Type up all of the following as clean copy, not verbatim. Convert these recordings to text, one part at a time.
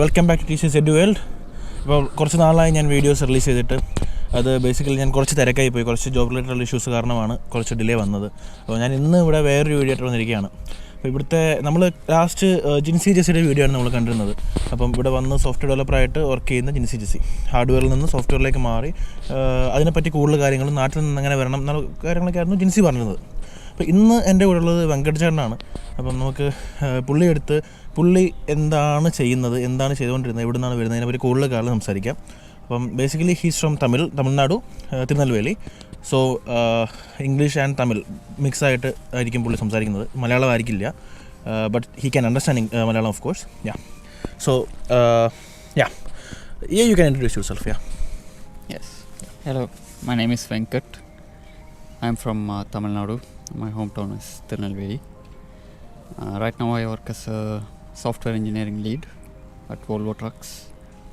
Welcome back to TCS EDUWORLD. ഇപ്പോൾ കുറച്ച് നാളായി ഞാൻ വീഡിയോസ് റിലീസ് ചെയ്തിട്ട്. അത് ബേസിക്കലി ഞാൻ കുറച്ച് തിരക്കായി പോയി, കുറച്ച് ജോബ് റിലേറ്റഡ് ഇഷ്യൂസ് കാരണമാണ് കുറച്ച് ഡിലേ വന്നത്. അപ്പോൾ ഞാൻ ഇന്ന് ഇവിടെ വേറൊരു വീഡിയോ ആയിട്ട് വന്നിരിക്കുകയാണ്. അപ്പോൾ ഇവിടുത്തെ നമ്മൾ ലാസ്റ്റ് ജിൻസി ജെസിയുടെ വീഡിയോ ആണ് നമ്മൾ കണ്ടിരുന്നത്. അപ്പം ഇവിടെ വന്ന് സോഫ്റ്റ്വെയർ ഡെവലപ്പറായിട്ട് വർക്ക് ചെയ്യുന്ന ജിൻസി ജെസി ഹാർഡ്വെയറിൽ നിന്ന് സോഫ്റ്റ്വെയറിലേക്ക് മാറി അതിനെപ്പറ്റി കൂടുതൽ കാര്യങ്ങളും നാട്ടിൽ നിന്ന് എങ്ങനെ വരണം എന്നുള്ള കാര്യങ്ങളൊക്കെ ആയിരുന്നു ജിൻസി പറഞ്ഞത്. അപ്പോൾ ഇന്ന് എൻ്റെ കൂടെ ഉള്ളത് വെങ്കട്ടചേട്ടനാണ്. അപ്പം നമുക്ക് പുള്ളി എന്താണ് ചെയ്യുന്നത്, എന്താണ് ചെയ്തുകൊണ്ടിരുന്നത്, എവിടെ നിന്നാണ് വരുന്നത്, അതിനെപ്പറ്റി കൂടുതൽ കാലം സംസാരിക്കാം. അപ്പം basically he's from Tamil Nadu, Tirunelveli. So English and Tamil മിക്സായിട്ട് ആയിരിക്കും പുള്ളി സംസാരിക്കുന്നത്. മലയാളം ആയിരിക്കില്ല, but he can understand Malayalam of course. So you can introduce yourself. Yes. Hello, my name is Venkat. I'm from Tamil Nadu. My hometown is Tirunelveli. Right now I work as a software engineering lead at Volvo Trucks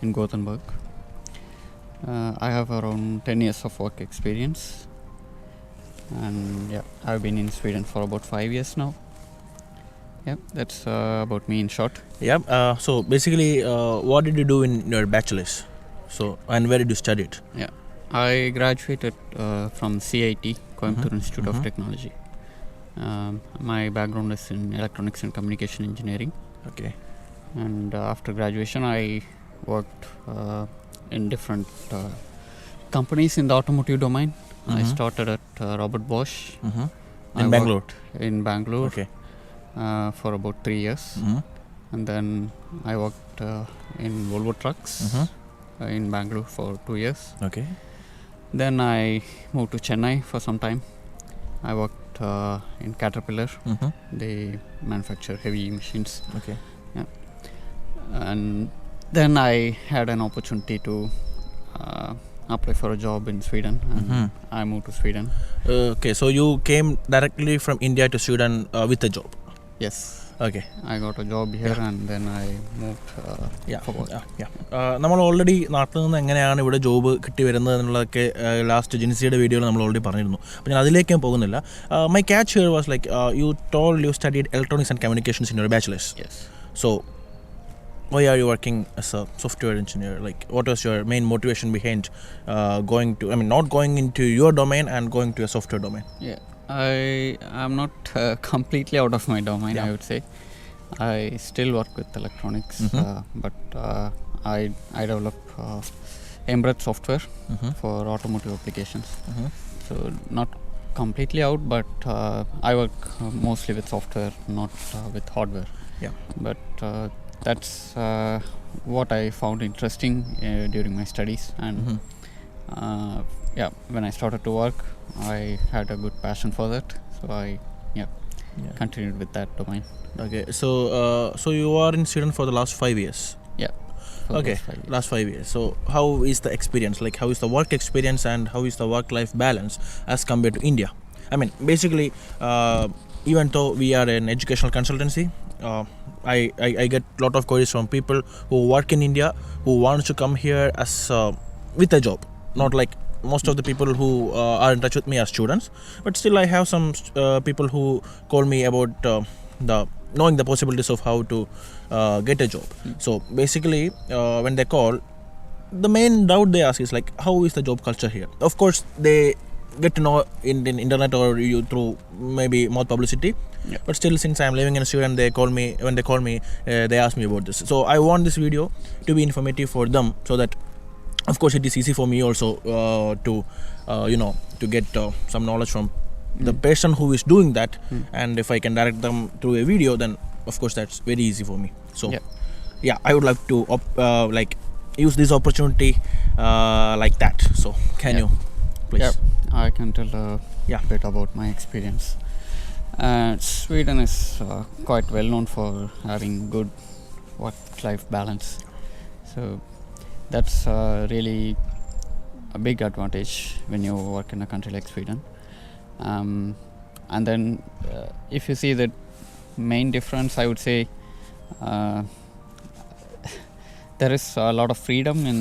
in Gothenburg. I have around 10 years of work experience, and I've been in Sweden for about 5 years now. That's about me in short. So basically what did you do in your bachelor's? And where did you study it? I graduated from CIT, Coimbatore Institute of Technology. My background is in electronics and communication engineering. Okay. And after graduation I worked in different companies in the automotive domain. I started at Robert Bosch in Bangalore. In Bangalore. Okay. For about 3 years. And then I worked in Volvo Trucks in Bangalore for 2 years. Okay. Then I moved to Chennai for some time. I worked in Caterpillar. They manufacture heavy machines. Okay. And then I had an opportunity to apply for a job in Sweden, and I moved to Sweden. Okay, so you came directly from India to Sweden with a job? Yes. Okay. I got a job here and then I moved for work. നമ്മൾ already നാട്ടിൽ നിന്ന് എങ്ങനെയാണ് ഇവിടെ job കിട്ടി വരുന്നത് എന്നുള്ളതൊക്കെ last ജിൻസിയുടെ വീഡിയോയിൽ നമ്മൾ ഓൾറെഡി പറഞ്ഞിരുന്നു. അപ്പോൾ ഞാൻ അതിലേക്ക് ഞാൻ പോകുന്നില്ല. My catch here was like you told you studied electronics and communications in your bachelors. Yes. So why are you working as a software engineer? Like, what was your main motivation behind not going into your domain and going to a software domain? I am not completely out of my domain. I would say I still work with electronics, but I develop embedded software for automotive applications. So not completely out, but I work mostly with software, not with hardware. But that's what I found interesting during my studies, and when I started to work I had a good passion for that, so I continued with that domain. Okay, so you are in Sweden for the last 5 years? Okay, last 5 years. So how is the experience, like how is the work experience and how is the work life balance as compared to India? I mean, basically even though we are an educational consultancy, I get a lot of queries from people who work in India who want to come here as with a job, not like most of the people who are in touch with me as students, but still I have some people who call me about knowing the possibilities of how to get a job. So basically when they call, the main doubt they ask is like, how is the job culture here? Of course they get to know in internet or you through maybe more publicity, but still since I am living in Sweden, they call me they ask me about this. So I want this video to be informative for them, so that of course it is easy for me also to get some knowledge from the person who is doing that, and if I can direct them through a video, then of course that's very easy for me. So I would like to use this opportunity like that. So can you please? I can tell a bit about my experience. Sweden is quite well known for having good work-life balance, so that's really a big advantage when you work in a country like Sweden. And then if you see the main difference, I would say there is a lot of freedom in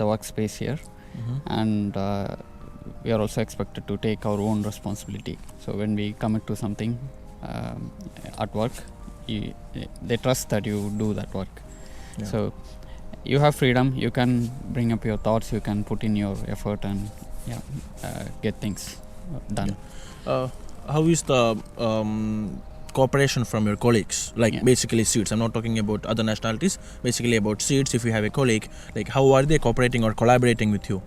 the workspace here, and we are also expected to take our own responsibility. So when we commit to something at work, they trust that you do that work. So you have freedom, you can bring up your thoughts, you can put in your effort and get things done. How is the cooperation from your colleagues, like basically seats? I'm not talking about other nationalities, basically about seats. If you have a colleague, like how are they cooperating or collaborating with you?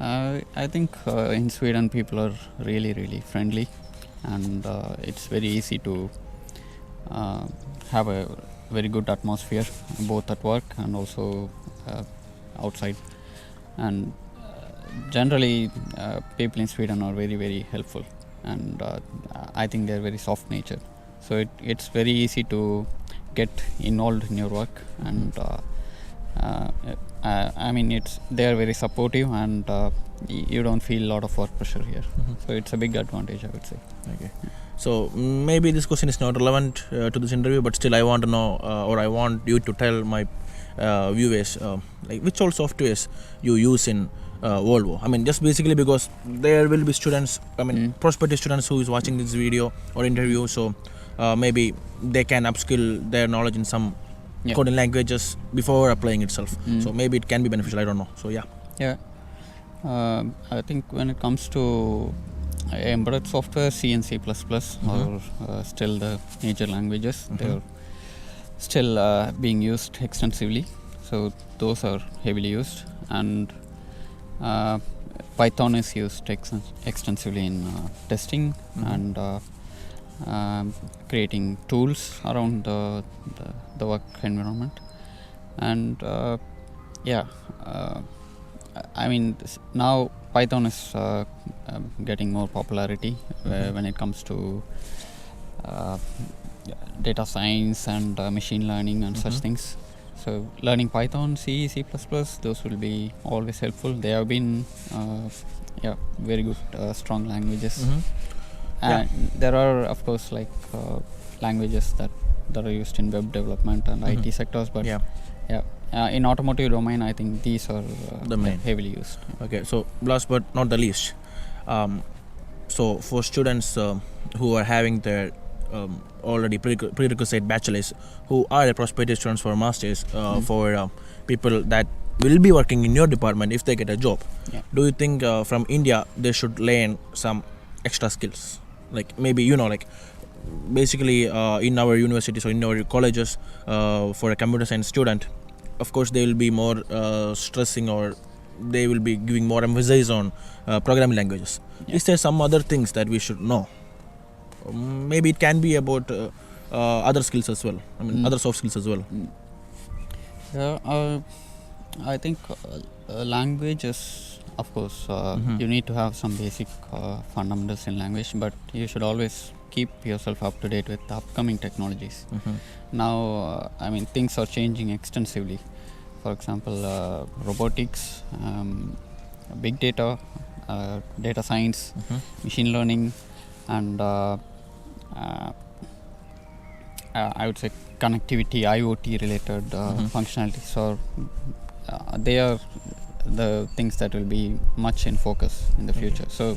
I think in Sweden people are really friendly, and it's very easy to have a very good atmosphere both at work and also outside. And generally people in Sweden are very helpful, and I think they're very soft nature, so it's very easy to get involved in your work. And I mean they are very supportive, and you don't feel a lot of work pressure here. So it's a big advantage, I would say. Okay. So maybe this question is not relevant to this interview, but still I want to know, or I want you to tell my viewers like which all softwares you use in Volvo. I mean, just basically because there will be students, I mean prospective students who is watching this video or interview, so maybe they can upskill their knowledge in some coding languages before applying itself. So maybe it can be beneficial, I don't know. So I think when it comes to embedded software, C and C++ are still the major languages. They're still being used extensively, so those are heavily used. And Python is used extensively in testing and creating tools around the work environment. And I mean now Python is getting more popularity when it comes to data science and machine learning and such things. So learning Python, C, C++, those will be always helpful. They have been very good, strong languages. And there are of course like languages that are used in web development and IT sectors, but in automotive domain I think these are the main heavily used. Okay, so last but not the least, so for students who are having their already prerequisite bachelors, who are prospective students for masters, for people that will be working in your department if they get a job, do you think from India they should learn some extra skills, like maybe like basically in our universities or in our colleges, for a computer science student, of course they will be more stressing, or they will be giving more emphasis on programming languages. Is there some other things that we should know? Maybe it can be about other skills as well, I mean other soft skills as well. I think languages, of course you need to have some basic fundamentals in language, but you should always keep yourself up to date with the upcoming technologies. Now I mean things are changing extensively. For example, robotics, big data, data science, machine learning, and I would say connectivity, IoT related functionalities. So they are the things that will be much in focus in the future. So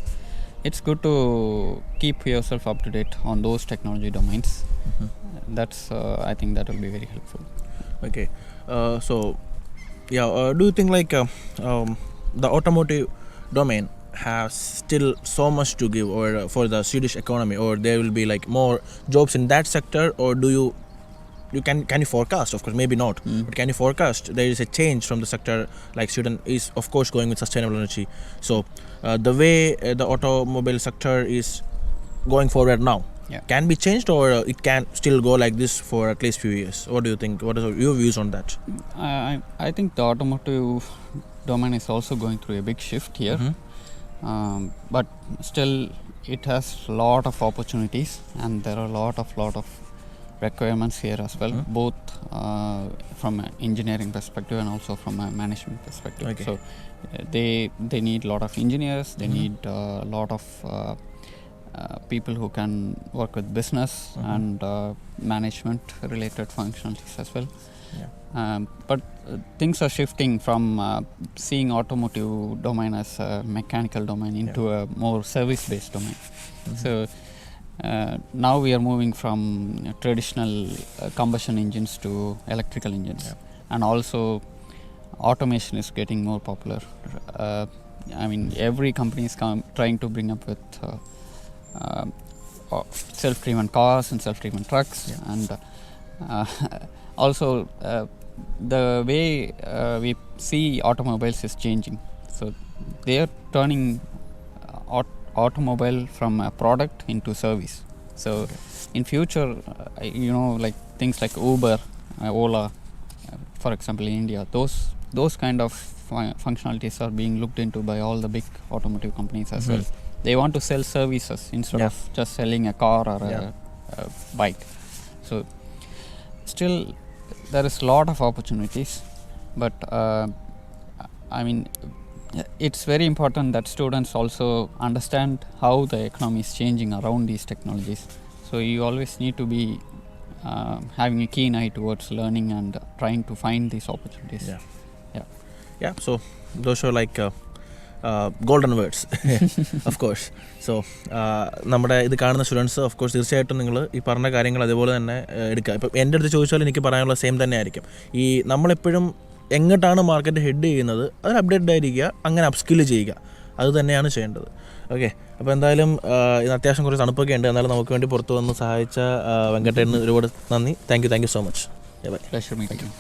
it's good to keep yourself up to date on those technology domains. That's I think that will be very helpful. Okay, so do you think like the automotive domain has still so much to give, or for the Swedish economy, or there will be like more jobs in that sector, or do you can you forecast? Of course maybe not, but can you forecast there is a change from the sector? Like Sweden is of course going with sustainable energy, so the way the automobile sector is going forward now can be changed, or it can still go like this for at least few years? What do you think? What are your views on that? I think the automotive domain is also going through a big shift here, but still it has a lot of opportunities, and there are a lot of requirements here as well, both from an engineering perspective and also from a management perspective. So they need a lot of engineers, they need a lot of people who can work with business and management related functionalities as well. But things are shifting from seeing automotive domain as a mechanical domain into a more service based domain. So now we are moving from traditional combustion engines to electrical engines, and also automation is getting more popular. I mean, every company is trying to bring up with self-driven cars and self-driven trucks, and also the way we see automobiles is changing. So they are turning automobile from a product into service. So in future, like things like Uber, Ola, for example, in India, those kind of functionalities are being looked into by all the big automotive companies as well. They want to sell services instead of just selling a car or a bike. So still there is a lot of opportunities, but I mean, it's very important that students also understand how the economy is changing around these technologies. So you always need to be having a keen eye towards learning and trying to find these opportunities. So those are like golden words of course. So നമ്മുടെ ഇത് കാണുന്ന students of course തീർച്ചയായിട്ടും നിങ്ങൾ ഈ പറഞ്ഞ കാര്യങ്ങൾ അതേപോലെ തന്നെ എടുക്കുക. ഇപ്പം എൻ്റെ അടുത്ത് ചോദിച്ചാൽ എനിക്ക് പറയാനുള്ള സെയിം തന്നെ ആയിരിക്കും. ഈ നമ്മളെപ്പോഴും എങ്ങോട്ടാണ് മാർക്കറ്റ് ഹെഡ് ചെയ്യുന്നത് അതിൽ അപ്ഡേറ്റഡ് ആയിരിക്കുക, അങ്ങനെ അപ്സ്കില്ല് ചെയ്യുക, അത് തന്നെയാണ് ചെയ്യേണ്ടത്. ഓക്കെ, അപ്പോൾ എന്തായാലും ഇന്ന് അത്യാവശ്യം കുറച്ച് തണുപ്പൊക്കെ ഉണ്ട്. എന്നാലും നമുക്ക് വേണ്ടി പുറത്ത് വന്ന് സഹായിച്ച വെങ്കട്ടേട്ടന് ഒരുപാട് നന്ദി. Thank you so much. Pleasure meeting you.